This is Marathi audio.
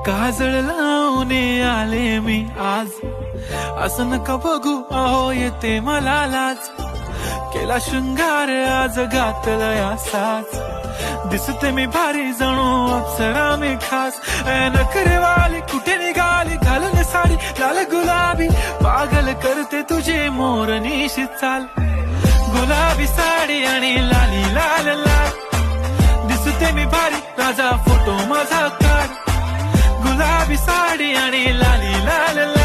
काजळ लावून आले मी आज, असं नका बघू अहो येते मला लाज. केला शृंगार आज घातला साज, दिसते मी भारी जणू अप्सरा मी खास. नखरेवाली कुठे निघाली घालून साडी लाल गुलाबी, पागल करते तुझे मोरनीशी चाल. गुलाबी साडी आणि लाली लाल लाल, दिसते मी भारी राजा फोटो माझा काढ. गुलाबी साडी आणि लाली लाल लाल.